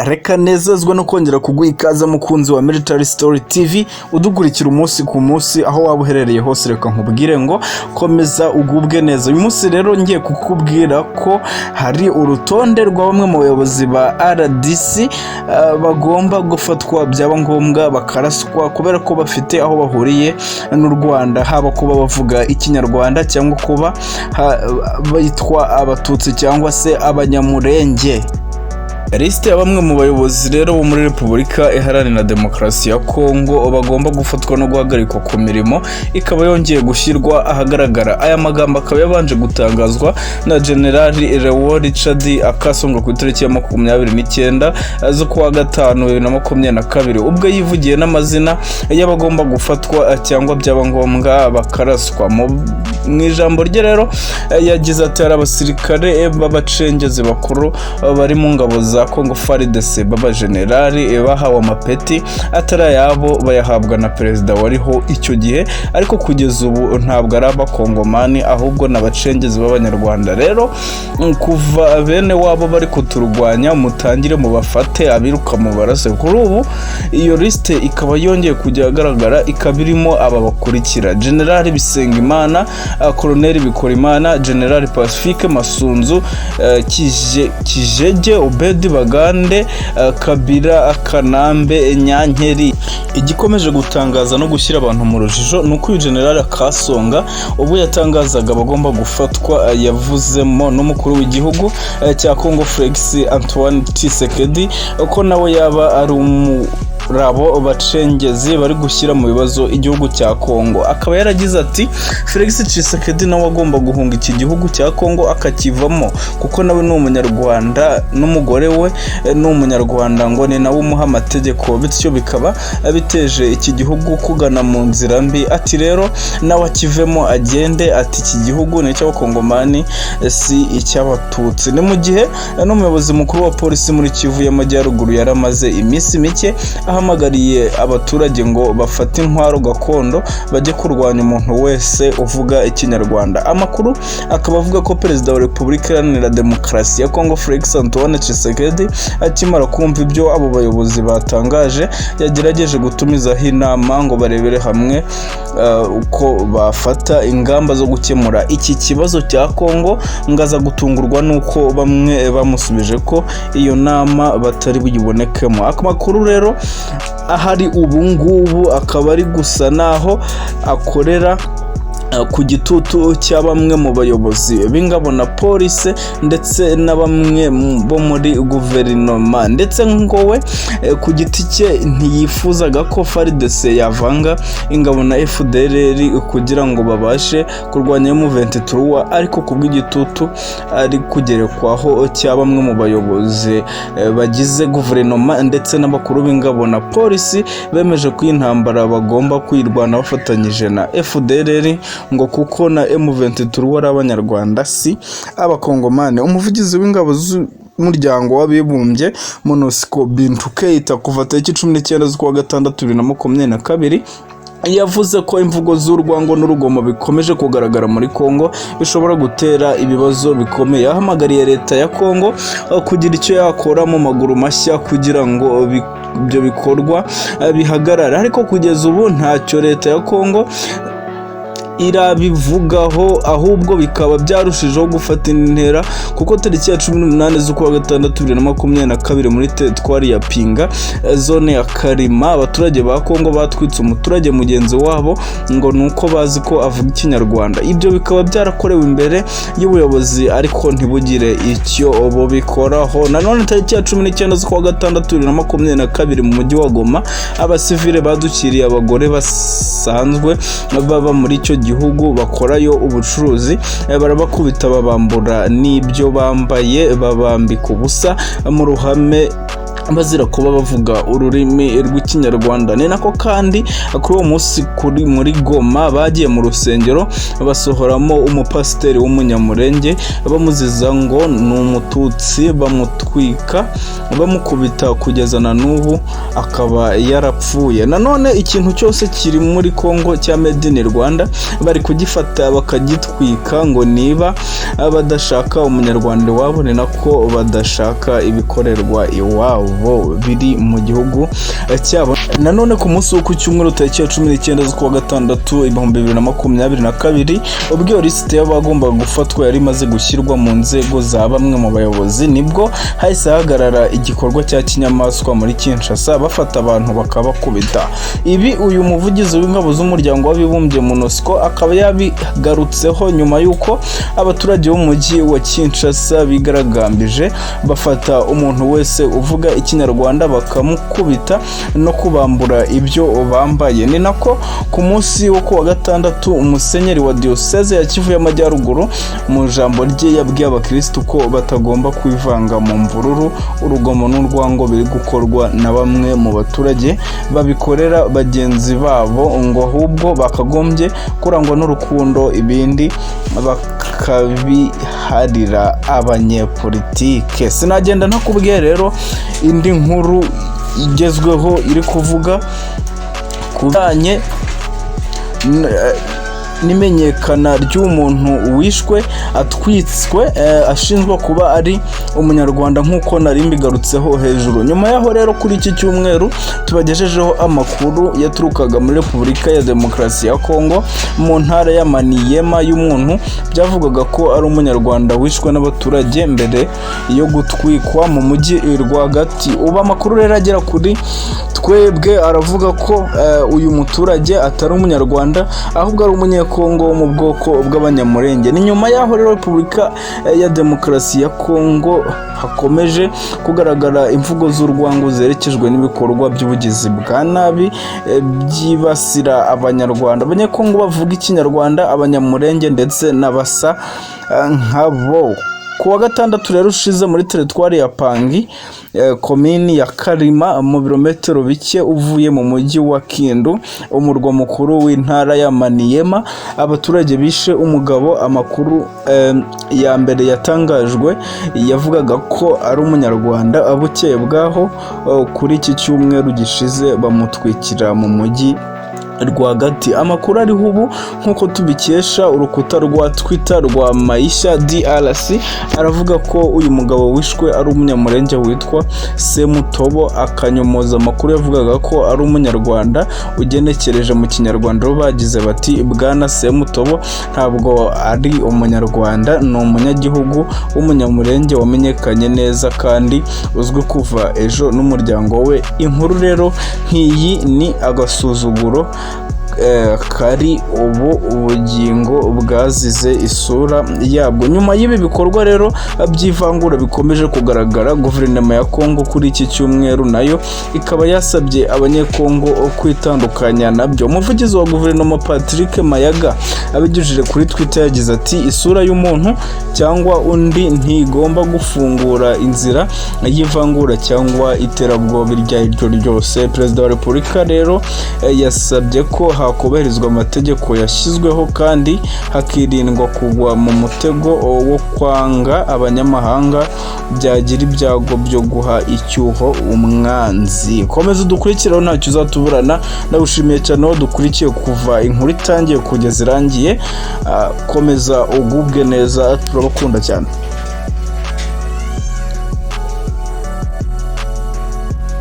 Reka nezezwa no kongera kuguha ikaze mukunzi wa Military Story TV udukurikira umunsi ku munsi aho waba uherereye hose. Reka nkubwire ngo komeza ugubwe neza. Uyu munsi rero ngiye kukubwira ko hari urutonde rwa bamwe mu bayobozi ba RDC bagomba gufatwa byaba ngombwa bakaraswa kubera ko bafite aho bahuriye n'u Rwanda, haba kuba bavuga ikinyarwanda cyangwa kuba bitwa abatutsi cyangwa se abanyamurenge. Liste ya bamwe mu bayobozi rero bo muri Repubulika Iharanira Demokarasi ya Kongo bagomba gufatwa no guhagarikwa ku mirimo ikaba yongeye gushyirwa ahagaragara. Aya magambo akaba yabanje gutangazwa na General Richard Akasonga ku itariki ya 29 z'ukwa gatanu 2022 ubwo yivugiye n'amazina y'abagomba gufatwa cyangwa byaba ngombwa bakaraswa. Mu ijambo rye rero yagize ati hari abasirikare b'abacengezi bakuru bari mu ngabo za Kongo FARDC baba generali bahawe amapeti atari ayabo bayahabwa na perezida wariho icyo gihe, ariko kugeza ubu ntabwo ari abakongomani ahubwo n'abacengezi b'abanyarwanda. Rero kuva bene wabo bari kuturwanya mutangire mu bafate abiruka mu barase. Kuri ubu iyo liste ikaba yongeye kujya agaragara, ikaba irimo aba bakurikira: General Bisengimana, Colonel Bikorimana, General Pacifique Masunzu, Kijeje Obedi Bagande, Kabira Kanambe Nyankeri. Igikomeje gutangaza no gushyira abantu mu rujijo nuko uyu General Kasonga ubu yatangazaga bagomba gufatwa yavuzemo n'umukuru w'igihugu cya Kongo Felix Antoine Tshisekedi ko nawe yaba ari rabo bacengezi bari gushyira mu bibazo igihugu cya Kongo. Akaba yaragize ati Felix Tshisekedi nawe agomba guhunga iki gihugu cya Kongo akakivamo kuko nawe ni umunyarwanda n'umugore we ni umunyarwanda, ngo ni nawe umuha amategeko, bityo bikaba biteje iki gihugu kugana mu nzira mbi. Ati rero nawe akivemo agende, ati iki gihugu ni icy'abakongomani si icy'abatutsi. Ni mu gihe n'umuyobozi mukuru wa polisi muri Kivu y'Amajyaruguru yaramaze iminsi mike ahamagariye abaturage ngo bafate intwaro gakondo bajye kurwanya umuntu wese uvuga ikinyarwanda. Amakuru akaba avuga ko perezida wa Repubulika Iharanira Demokarasi ya Kongo Felix Antoine Tshisekedi akimara kumva ibyo abo bayobozi batangaje yagerageje gutumizaho inama ngo barebere hamwe uko bafata ingamba zo gukemura iki kibazo cya Kongo. Ngaza gutungurwa nuko bamwe bamusubije ko iyo nama batari buyibonekemo. Amakuru rero ahari ubu ngubu akaba ari gusa naho akorera ku gitutu cya bamwe mu bayobozi b'ingabo na polisi ndetse na bamwe bo muri guverinoma, ndetse ngo we ku giti cye ntiyifuzaga ko FARDC yavanga ingabo na FDLR kugira ngo babashe kurwanya M23, ariko kubw'igitutu ari kugerekwaho cya bamwe mu bayobozi bagize guverinoma ndetse n'abakuru b'ingabo na polisi bemeje ko intambara bagomba kwirwana bafatanyije na FDLR ngo kuko na M23 ari abanyarwanda si abakongomani. Umuvugizi w'ingabo z'umuryango w'abibumbye MONUSCO Bintu Keita kuva tariki 19 z'ukwa gatandatu 2022 yavuze ko imvugo z'urwango n'urugomo bikomeje kugaragara muri Kongo bishobora gutera ibibazo bikomeye. Ahamagariye leta ya Kongo kugira icyo yakora mu maguru mashya kugira ngo ibyo bikorwa bihagarare, ariko kugeza ubu ntacyo leta ya Kongo irabivugaho, ahubwo bikaba byarushijeho gufata intera kuko tariki ya 18 z'ukwa gatandatu 2022 muri teritwari ya Pinga zone ya Karima abaturage ba Kongo batwitse umuturage mugenzi wabo ngo nuko bazi ko avuga ikinyarwanda. Ibyo bikaba byarakorewe imbere y'ubuyobozi ariko ntibugire icyo bo bikoraho. Nanone tariki ya 19 z'ukwa gatandatu 2022 mu mujyi wa Goma abasivile badukiriye abagore basanzwe baba muri icyo gihugu bakorayo ubucuruzi, barabakubita babambura n'ibyo bambaye babambika ubusa mu ruhame bazira kuba bavuga ururimi rw'ikinyarwanda. Ni nako kandi kuri uwo munsi muri Goma bagiye mu rusengero basohoramo umupasiteri w'umunyamurenge bamuziza ngo ni umututsi, bamutwika bamukubita kugeza na n'ubu akaba yarapfuye. Nanone ikintu cyose kiri muri Kongo cya Made in Rwanda bari kugifata bakagitwika ngo niba badashaka umunyarwanda wabo ni nako badashaka ibikorerwa iwabo. byabo biri mu gihugu cyabo. Nanone ku munsi wo ku cyumweru tariki ya 19 z'ukwa gatandatu 2022 ubwo iyo lisite y'abagomba gufatwa yari imaze gushyirwa mu nzego za bamwe mu bayobozi, nibwo hahise hagarara igikorwa cya kinyamaswa muri Kinshasa bafata abantu bakabakubita. Ibi uyu muvugizi w'ingabo z'umuryango w'abibumbye MONUSCO akaba yabigarutseho nyuma y'uko abaturage b'umujyi wa Kinshasa bigaragambije bafata umuntu wese uvuga ikinyarwanda bakamukubita no kubambura ibyo bambaye. Ni nako ku munsi wo kuwa gatandatu umusenyeri wa diocese ya Kivu y'Amajyaruguru mu jambo rye yabwiye abakristo ko batagomba kwivanga mu mvururu, urugomo n'urwango biri gukorwa na bamwe mu baturage babikorera bagenzi babo, ngo ahubwo bakagombye kurangwa n'urukundo, ibindi bakabiharira abanyepolitike. Sinagenda ntakubwiye rero indi nkuru igezweho iri kuvuga kubanye n'imenyekana ry'umuntu wishwe atwitswe ashinjwa kuba ari umunyarwanda nk'uko nari mbigarutseho hejuru. Nyuma yaho rero kuri iki cyumweru tubagejejeho amakuru yaturukaga muri Repubulika ya Demokarasi ya Kongo mu ntara ya Maniema y'umuntu byavugaga ko ari umunyarwanda wishwe n'abaturage mbere yo gutwikwa mu mujyi rwagati. Uba amakuru rero agera kuri twebwe aravuga ko uyu muturage atari umunyarwanda ahubwo ari umunyekongo wo mu bwoko bw'abanyamurenge. Ni nyuma yaho rero Repubulika ya Demokarasi ya Kongo hakomeje kugaragara imvugo z'urwango zerekejwe n'ibikorwa by'ubugizi bwa nabi byibasira abanyarwanda, abanyekongo bavuga ikinyarwanda, abanyamurenge ndetse n'abasa nkabo. Kuwa gatandatu rero ushize muri teritwari ya Pangi komini ya Karima mu birometero bike uvuye mu mujyi wa Kindu umurwa mukuru w'intara ya Maniema, abaturage bishe umugabo. Amakuru ya mbere yatangajwe yavugaga ko ari umunyarwanda, abukeye bwaho kuri iki cyumweru gishize bamutwikira mu mujyi rwagati. Amakuru ariho ubu nk'uko tubikesha urukuta rwa Twitter rwa Maisha DRC aravuga ko uyu mugabo wishwe ari umunyamurenge witwa Semutobo, akanyomoza amakuru yavugaga ko ari umunyarwanda. Ugenekereje mu kinyarwanda bagize bati bwana Semutobo ntabwo ari umunyarwanda, ni umunyagihugu w'umunyamurenge wamenyekanye neza kandi uzwi kuva ejo n'umuryango we. Inkuru rero nk'iyi ni agasuzuguro kari ubu ubugingo bwazize isura yabwo. Nyuma y'ibi bikorwa rero by'ivangura bikomeje kugaragara, guverinoma ya Kongo kuri iki cyumweru nayo ikaba yasabye abanyekongo kwitandukanya nabyo. Umuvugizi wa guverinoma Patrick Mayaga abigejeje kuri Twitter yagize ati isura y'umuntu cyangwa undi ntigomba gufungura inzira y'ivangura cyangwa iterabwoba iryo ariryo ryose. Perezida wa Repubulika rero yasabye ko hakubahirizwa amategeko yashyizweho kandi hakirindwa kugwa mu mutego wo kwanga abanyamahanga byagira ibyago byo guha icyuho umwanzi. Komeza udukurikiraho ntacyo uzatuburana. Ndagushimiye cyane aho dukurikiye kuva inkuru itangiye kugeza irangiye. Komeza ugubwe neza, turabakunda cyane.